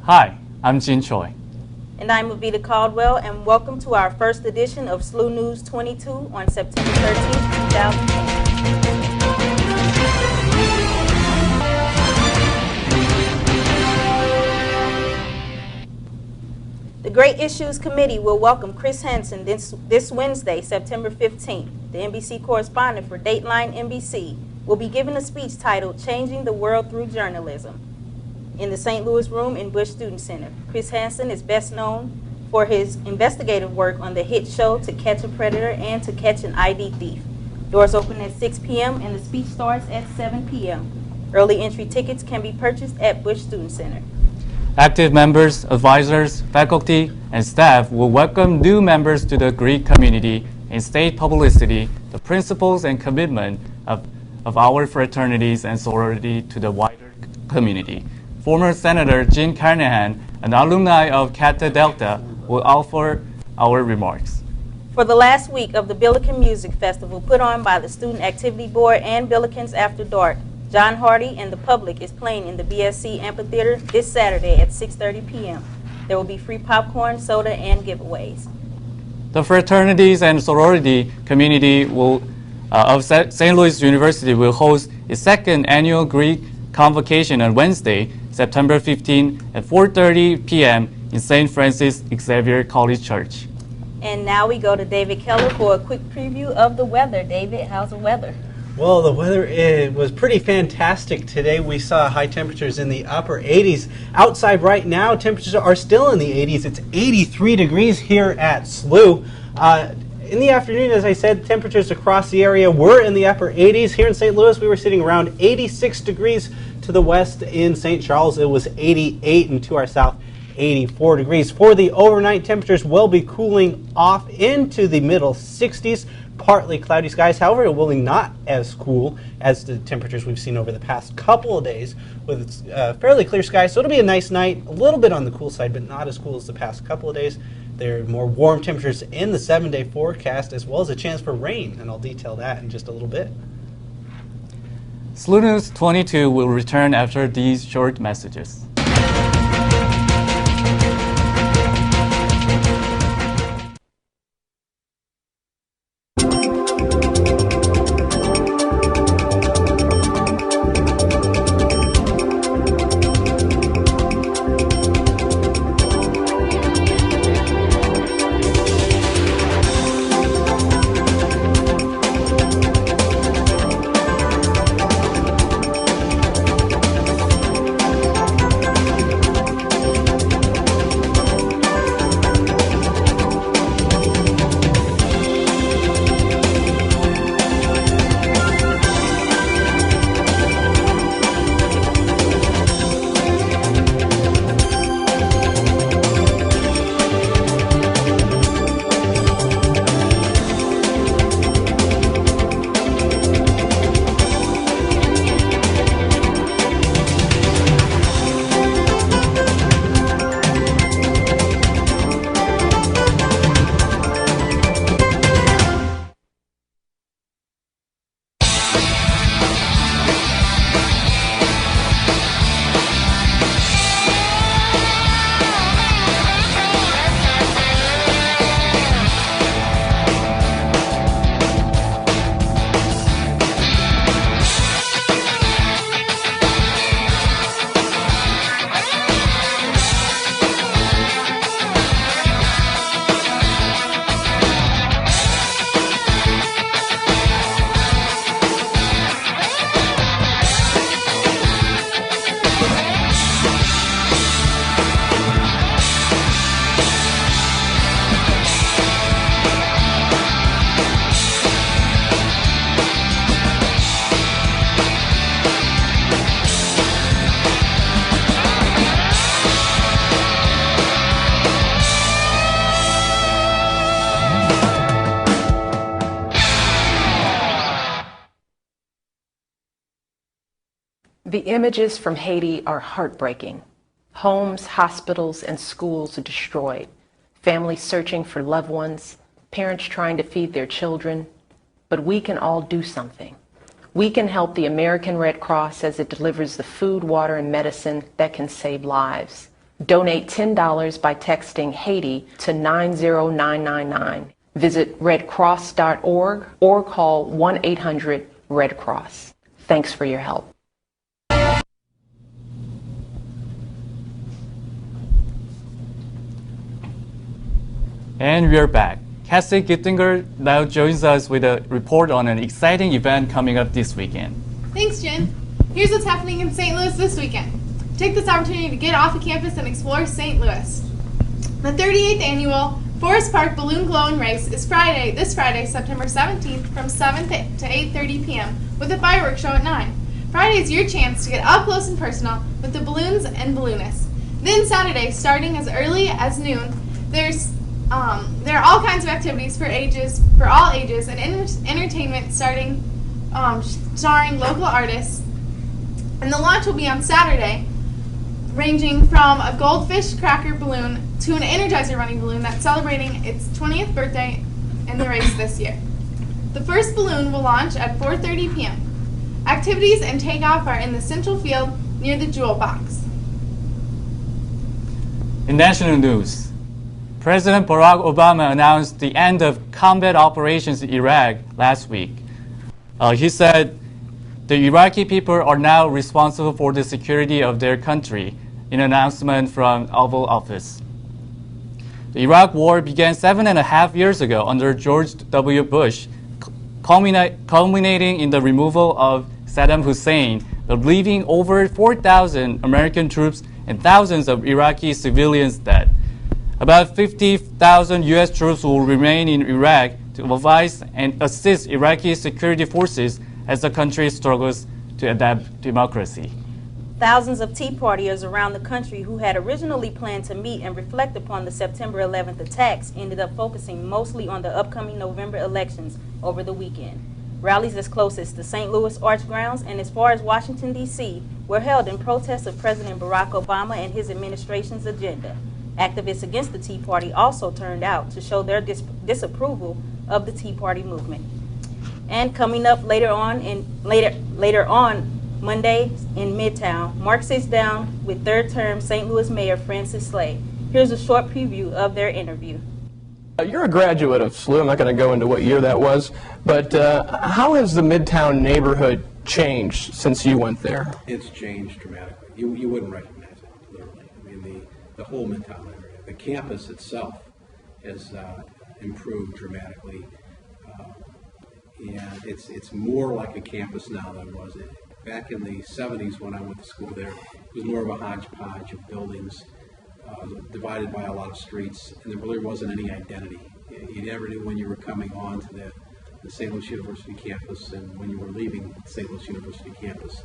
Hi, I'm Jin Choi. And I'm Avita Caldwell, and welcome to our first edition of SLU News 22 on September 13, 2010. The Great Issues Committee will welcome Chris Hansen this Wednesday, September 15th. The NBC correspondent for Dateline NBC will be giving a speech titled Changing the World Through Journalism in the St. Louis Room in Bush Student Center. Chris Hansen is best known for his investigative work on the hit show To Catch a Predator and To Catch an ID Thief. Doors open at 6 p.m. and the speech starts at 7 p.m. Early entry tickets can be purchased at Bush Student Center. Active members, advisors, faculty, and staff will welcome new members to the Greek community and state publicity the principles and commitment of our fraternities and sorority to the wider community. Former Senator Gene Carnahan, an alumni of Kappa Delta, will offer our remarks. For the last week of the Billiken Music Festival put on by the Student Activity Board and Billikens After Dark, John Hardy and the Public is playing in the BSC Amphitheater this Saturday at 6:30 p.m. There will be free popcorn, soda, and giveaways. The fraternities and sorority community of St. Louis University will host its second annual Greek Convocation on Wednesday, September 15 at 4:30 p.m. in St. Francis Xavier College Church. And now we go to David Keller for a quick preview of the weather. David, how's the weather? Well, the weather was pretty fantastic today. We saw high temperatures in the upper 80s. Outside right now, temperatures are still in the 80s. It's 83 degrees here at SLU. In the afternoon, as I said, temperatures across the area were in the upper 80s. Here in St. Louis, we were sitting around 86 degrees. To the west in St. Charles, it was 88, and to our south, 84 degrees. For the overnight, temperatures will be cooling off into the middle 60s. Partly cloudy skies, however, it will be not as cool as the temperatures we've seen over the past couple of days with fairly clear skies. So it'll be a nice night, a little bit on the cool side, but not as cool as the past couple of days. There are more warm temperatures in the 7-day forecast, as well as a chance for rain, and I'll detail that in just a little bit. SLU News 22 will return after these short messages. The images from Haiti are heartbreaking. Homes, hospitals, and schools are destroyed. Families searching for loved ones, parents trying to feed their children. But we can all do something. We can help the American Red Cross as it delivers the food, water, and medicine that can save lives. Donate $10 by texting Haiti to 90999. Visit redcross.org or call 1-800-RED-CROSS. Thanks for your help. And we're back. Cassie Gittinger now joins us with a report on an exciting event coming up this weekend. Thanks, Jen. Here's what's happening in St. Louis this weekend. Take this opportunity to get off the campus and explore St. Louis. The 38th annual Forest Park Balloon Glowing Race is this Friday, September 17th from 7 to 8:30 p.m. with a fireworks show at 9. Friday is your chance to get up close and personal with the balloons and balloonists. Then Saturday, starting as early as noon, there are all kinds of activities for all ages, and entertainment starring local artists. And the launch will be on Saturday, ranging from a goldfish cracker balloon to an Energizer running balloon that's celebrating its 20th birthday in the race this year. The first balloon will launch at 4:30 p.m. Activities and takeoff are in the central field near the Jewel Box. In national news, President Barack Obama announced the end of combat operations in Iraq last week. He said the Iraqi people are now responsible for the security of their country in an announcement from Oval Office. The Iraq War began 7.5 years ago under George W. Bush, culminating in the removal of Saddam Hussein, but leaving over 4,000 American troops and thousands of Iraqi civilians dead. About 50,000 U.S. troops will remain in Iraq to advise and assist Iraqi security forces as the country struggles to adapt democracy. Thousands of Tea Partiers around the country who had originally planned to meet and reflect upon the September 11th attacks ended up focusing mostly on the upcoming November elections over the weekend. Rallies as close as the St. Louis Arch grounds and as far as Washington, D.C. were held in protest of President Barack Obama and his administration's agenda. Activists against the Tea Party also turned out to show their disapproval of the Tea Party movement. And coming up later on Monday in Midtown, Mark sits down with third-term St. Louis Mayor Francis Slay. Here's a short preview of their interview. You're a graduate of SLU. I'm not going to go into what year that was, but how has the Midtown neighborhood changed since you went there? It's changed dramatically. You wouldn't recognize it, literally. I mean, the whole Midtown area. The campus itself has improved dramatically, and it's more like a campus now than it was. Back in the 70s when I went to school there, it was more of a hodgepodge of buildings divided by a lot of streets, and there really wasn't any identity. You never knew when you were coming on to the St. Louis University campus and when you were leaving St. Louis University campus.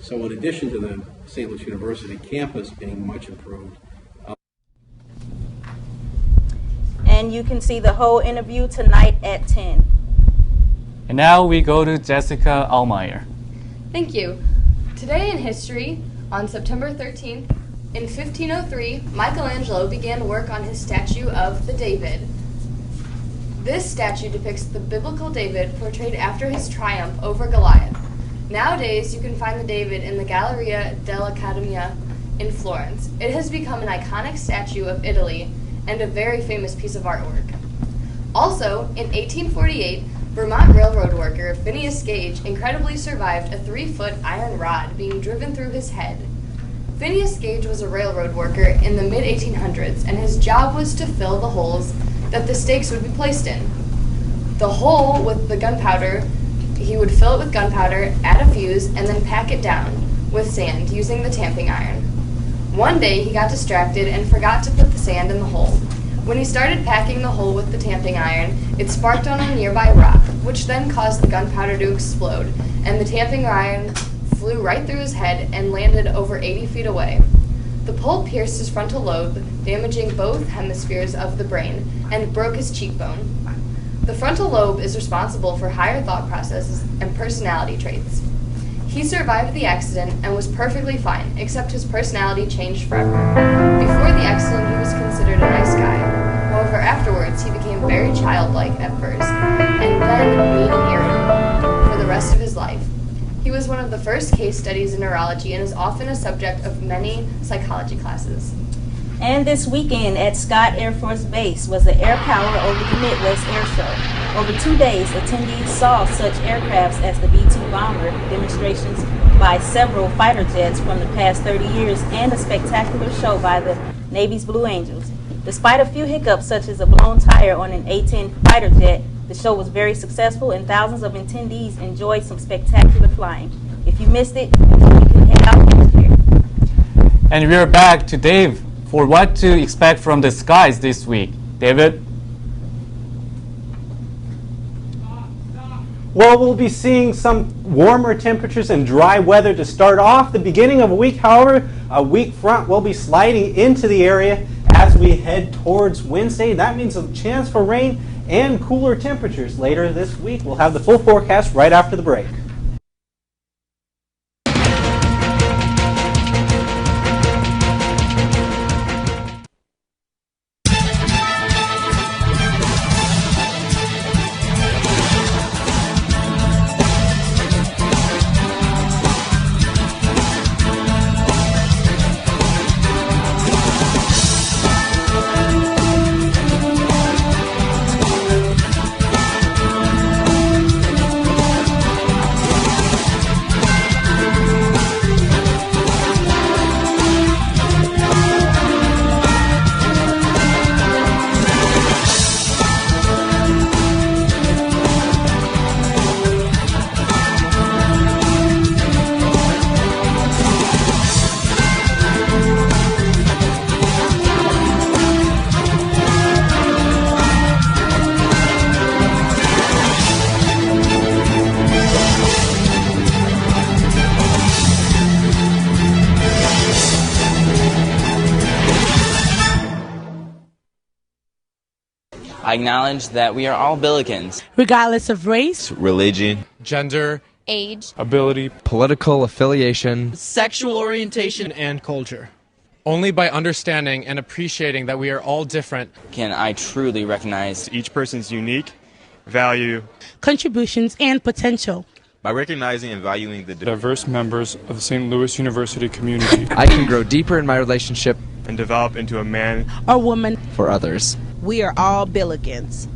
So in addition to the St. Louis University campus being much improved, And you can see the whole interview tonight at 10. And now we go to Jessica Allmeyer. Thank you. Today in history, on September 13th, in 1503, Michelangelo began work on his statue of the David. This statue depicts the biblical David portrayed after his triumph over Goliath. Nowadays, you can find the David in the Galleria dell'Accademia in Florence. It has become an iconic statue of Italy and a very famous piece of artwork. Also, in 1848, Vermont railroad worker Phineas Gage incredibly survived a 3-foot iron rod being driven through his head. Phineas Gage was a railroad worker in the mid-1800s, and his job was to fill the holes that the stakes would be placed in. The hole with the gunpowder, he would fill it with gunpowder, add a fuse, and then pack it down with sand using the tamping iron. One day he got distracted and forgot to put the sand in the hole. When he started packing the hole with the tamping iron, it sparked on a nearby rock, which then caused the gunpowder to explode, and the tamping iron flew right through his head and landed over 80 feet away. The pole pierced his frontal lobe, damaging both hemispheres of the brain, and broke his cheekbone. The frontal lobe is responsible for higher thought processes and personality traits. He survived the accident and was perfectly fine, except his personality changed forever. Before the accident, he was considered a nice guy. However, afterwards, he became very childlike at first, and then mean and irritable for the rest of his life. He was one of the first case studies in neurology and is often a subject of many psychology classes. And this weekend at Scott Air Force Base was the Air Power Over the Midwest Air Show. Over 2 days, attendees saw such aircrafts as the B-2 bomber, demonstrations by several fighter jets from the past 30 years, and a spectacular show by the Navy's Blue Angels. Despite a few hiccups such as a blown tire on an A-10 fighter jet, the show was very successful and thousands of attendees enjoyed some spectacular flying. If you missed it, you can head out next year. And we're back to Dave for what to expect from the skies this week. David? Well, we'll be seeing some warmer temperatures and dry weather to start off the beginning of a week. However, a weak front will be sliding into the area as we head towards Wednesday. That means a chance for rain and cooler temperatures later this week. We'll have the full forecast right after the break. I acknowledge that we are all Billikens, regardless of race, religion, gender, age, ability, political affiliation, sexual orientation, and culture. Only by understanding and appreciating that we are all different can I truly recognize each person's unique value, contributions, and potential. By recognizing and valuing the diverse members of the St. Louis University community, I can grow deeper in my relationship and develop into a man or woman for others. We are all Billikens.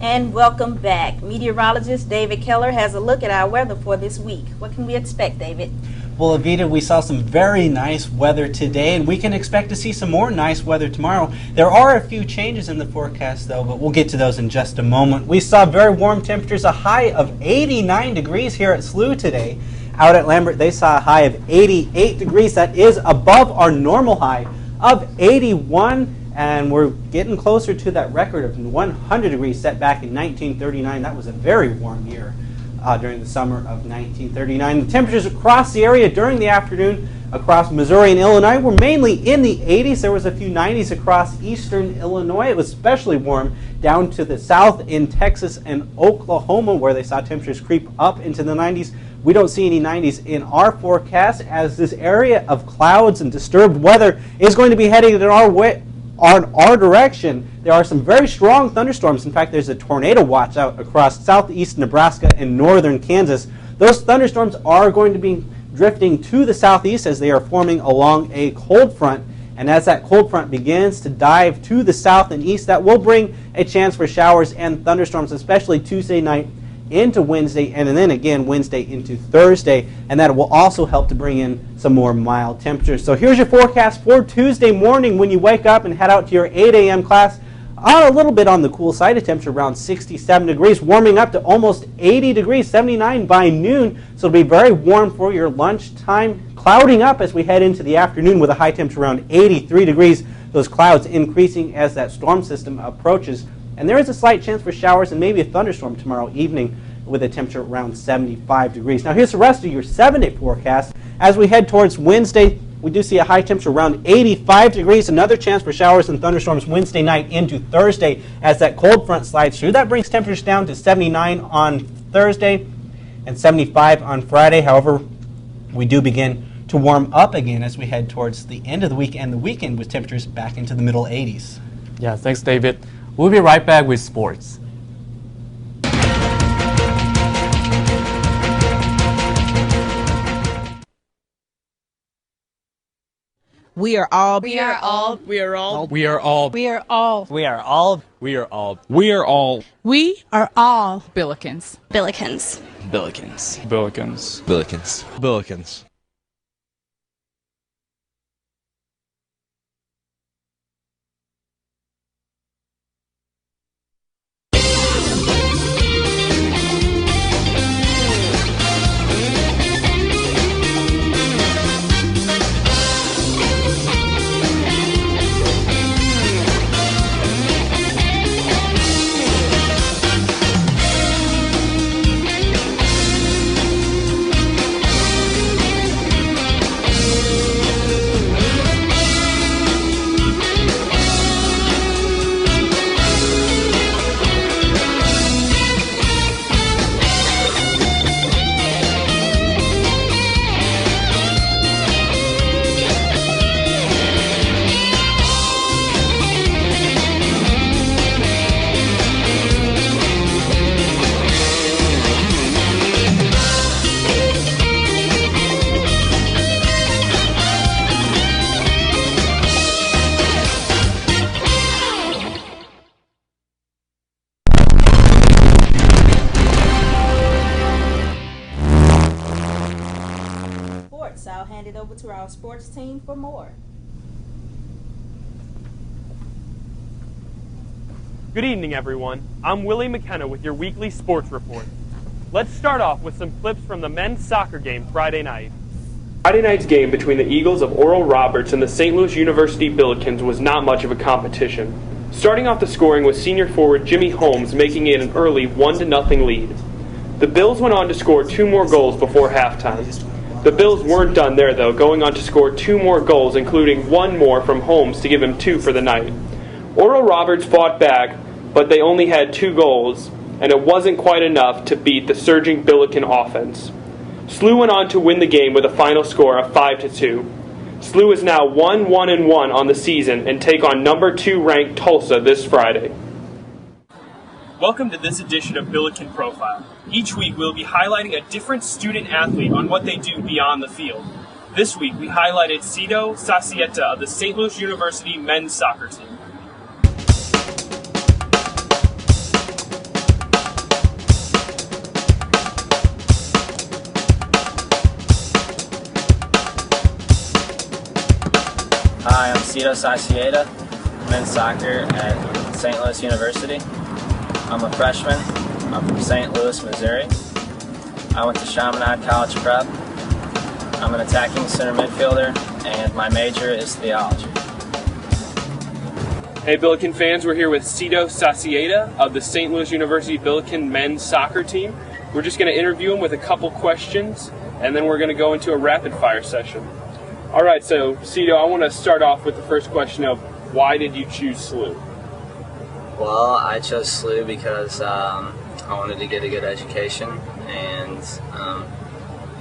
And welcome back. Meteorologist David Keller has a look at our weather for this week. What can we expect, David? Well, Avita, we saw some very nice weather today, and we can expect to see some more nice weather tomorrow. There are a few changes in the forecast, though, but we'll get to those in just a moment. We saw very warm temperatures, a high of 89 degrees here at SLU today. Out at Lambert, they saw a high of 88 degrees. That is above our normal high of 81, and we're getting closer to that record of 100 degrees set back in 1939. That was a very warm year. During the summer of 1939. The temperatures across the area during the afternoon across Missouri and Illinois were mainly in the 80s. There was a few 90s across eastern Illinois. It was especially warm down to the south in Texas and Oklahoma, where they saw temperatures creep up into the 90s. We don't see any 90s in our forecast, as this area of clouds and disturbed weather is going to be heading in our direction. There are some very strong thunderstorms. In fact, there's a tornado watch out across southeast Nebraska and northern Kansas. Those thunderstorms are going to be drifting to the southeast as they are forming along a cold front. And as that cold front begins to dive to the south and east, that will bring a chance for showers and thunderstorms, especially Tuesday night into Wednesday, and then again Wednesday into Thursday, and that will also help to bring in some more mild temperatures. So here's your forecast for Tuesday morning when you wake up and head out to your 8 a.m. class. A little bit on the cool side, a temperature around 67 degrees, warming up to almost 80 degrees, 79 by noon, so it'll be very warm for your lunchtime. Clouding up as we head into the afternoon with a high temperature around 83 degrees, those clouds increasing as that storm system approaches. And there is a slight chance for showers and maybe a thunderstorm tomorrow evening with a temperature around 75 degrees. Now here's the rest of your 7-day forecast. As we head towards Wednesday, we do see a high temperature around 85 degrees. Another chance for showers and thunderstorms Wednesday night into Thursday as that cold front slides through. That brings temperatures down to 79 on Thursday and 75 on Friday. However, we do begin to warm up again as we head towards the end of the week and the weekend with temperatures back into the middle 80s. Yeah, thanks, David. We'll be right back with sports. We are all. We are all. We are all. We are all. We are all. We are all. We are all. We are all. We are all. Billikens. Billikens. Billikens. Billikens. Billikens. Billikens. I'll hand it over to our sports team for more. Good evening, everyone. I'm Willie McKenna with your weekly sports report. Let's start off with some clips from the men's soccer game Friday night. Friday night's game between the Eagles of Oral Roberts and the St. Louis University Billikens was not much of a competition. Starting off the scoring with senior forward Jimmy Holmes making it an early 1-0 lead. The Bills went on to score 2 more goals before halftime. The Bills weren't done there, though, going on to score 2 more goals, including 1 more from Holmes to give him 2 for the night. Oral Roberts fought back, but they only had 2 goals, and it wasn't quite enough to beat the surging Billiken offense. SLU went on to win the game with a final score of 5-2. SLU is now 1-1-1 on the season and take on number 2 ranked Tulsa this Friday. Welcome to this edition of Billiken Profile. Each week we'll be highlighting a different student athlete on what they do beyond the field. This week we highlighted Cito Sacieta of the St. Louis University men's soccer team. Hi, I'm Cito Sacieta, men's soccer at St. Louis University. I'm a freshman. I'm from St. Louis, Missouri. I went to Chaminade College Prep. I'm an attacking center midfielder, and my major is theology. Hey Billiken fans, we're here with Cito Sacieta of the St. Louis University Billiken men's soccer team. We're just going to interview him with a couple questions, and then we're going to go into a rapid fire session. All right, so Cito, I want to start off with the first question of why did you choose SLU? Well, I chose SLU because I wanted to get a good education, and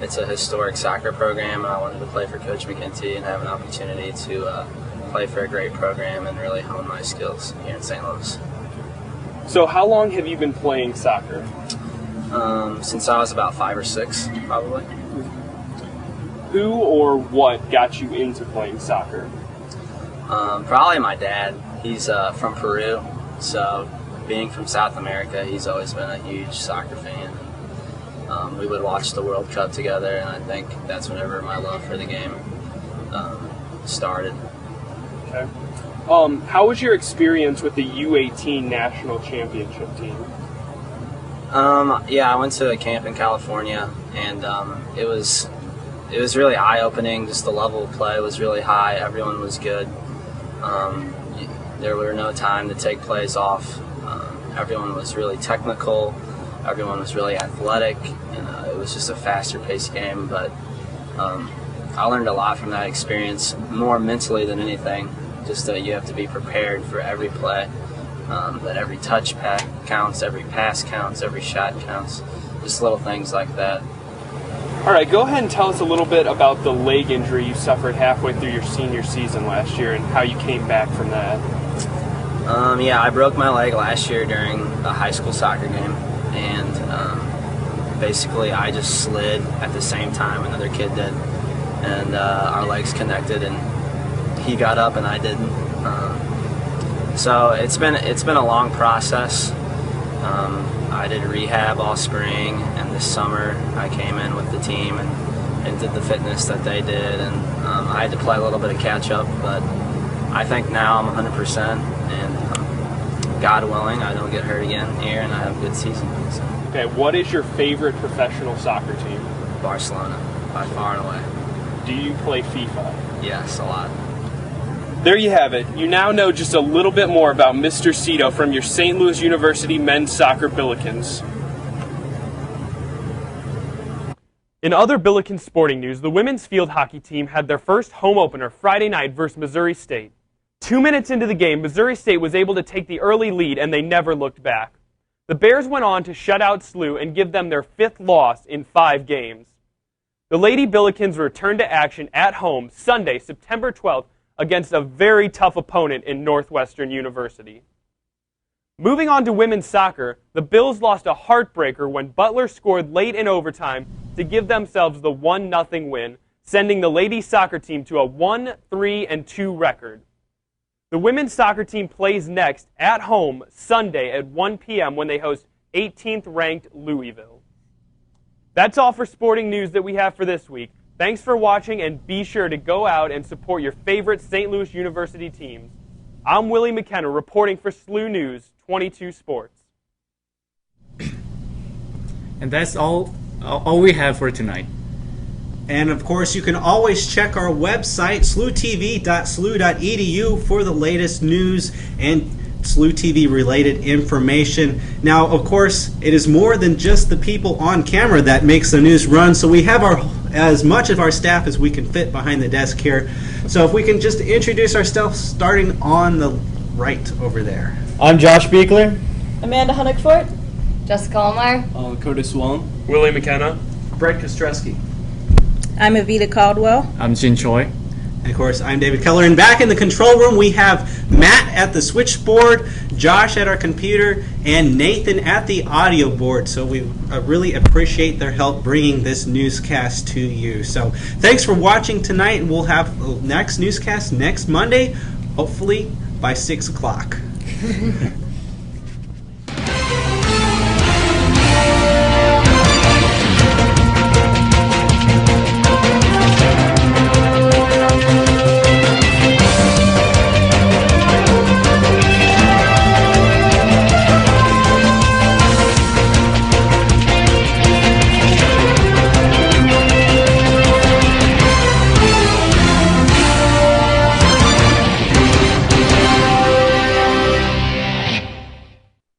it's a historic soccer program, and I wanted to play for Coach McGinty and have an opportunity to play for a great program and really hone my skills here in St. Louis. So how long have you been playing soccer? Since I was about 5 or 6, probably. Who or what got you into playing soccer? Probably my dad. He's from Peru, so being from South America, he's always been a huge soccer fan. We would watch the World Cup together, and I think that's whenever my love for the game started. Okay. How was your experience with the U18 national championship team? Yeah, I went to a camp in California, and it was really eye-opening. Just the level of play was really high. Everyone was good. There were no time to take plays off. Everyone was really technical. Everyone was really athletic. And, it was just a faster-paced game, but I learned a lot from that experience, more mentally than anything. Just that you have to be prepared for every play, that every touch counts, every pass counts, every shot counts, just little things like that. All right, go ahead and tell us a little bit about the leg injury you suffered halfway through your senior season last year and how you came back from that. Yeah, I broke my leg last year during a high school soccer game, and basically I just slid at the same time another kid did, and our legs connected, and he got up and I didn't. So it's been a long process. I did rehab all spring, and this summer I came in with the team and did the fitness that they did, and I had to play a little bit of catch up, but I think now I'm 100%, and God willing, I don't get hurt again here, and I have a good season. So. Okay, what is your favorite professional soccer team? Barcelona, by far and away. Do you play FIFA? Yes, a lot. There you have it. You now know just a little bit more about Mr. Cito from your St. Louis University men's soccer Billikens. In other Billikens sporting news, the women's field hockey team had their first home opener Friday night versus Missouri State. 2 minutes into the game, Missouri State was able to take the early lead, and they never looked back. The Bears went on to shut out SLU and give them their 5th loss in 5 games. The Lady Billikens returned to action at home Sunday, September 12th, against a very tough opponent in Northwestern University. Moving on to women's soccer, the Bills lost a heartbreaker when Butler scored late in overtime to give themselves the 1-0 win, sending the ladies' soccer team to a 1-3-2 record. The women's soccer team plays next at home Sunday at 1 p.m. when they host 18th-ranked Louisville. That's all for sporting news that we have for this week. Thanks for watching, and be sure to go out and support your favorite St. Louis University teams. I'm Willie McKenna reporting for SLU News 22 Sports. And that's all we have for tonight. And of course, you can always check our website, SLU-TV.slu.edu, for the latest news and SLU-TV related information. Now, of course, it is more than just the people on camera that makes the news run, so we have as much of our staff as we can fit behind the desk here. So if we can just introduce ourselves, starting on the right over there. I'm Josh Beekler. Amanda Hunnickfort. Jessica Allmeyer. Curtis Wallin. Willie McKenna. Brett Kostreski. I'm Evita Caldwell. I'm Jin Choi. And of course, I'm David Keller. And back in the control room, we have Matt at the switchboard, Josh at our computer, and Nathan at the audio board. So we really appreciate their help bringing this newscast to you. So thanks for watching tonight. We'll have the next newscast next Monday, hopefully by 6 o'clock.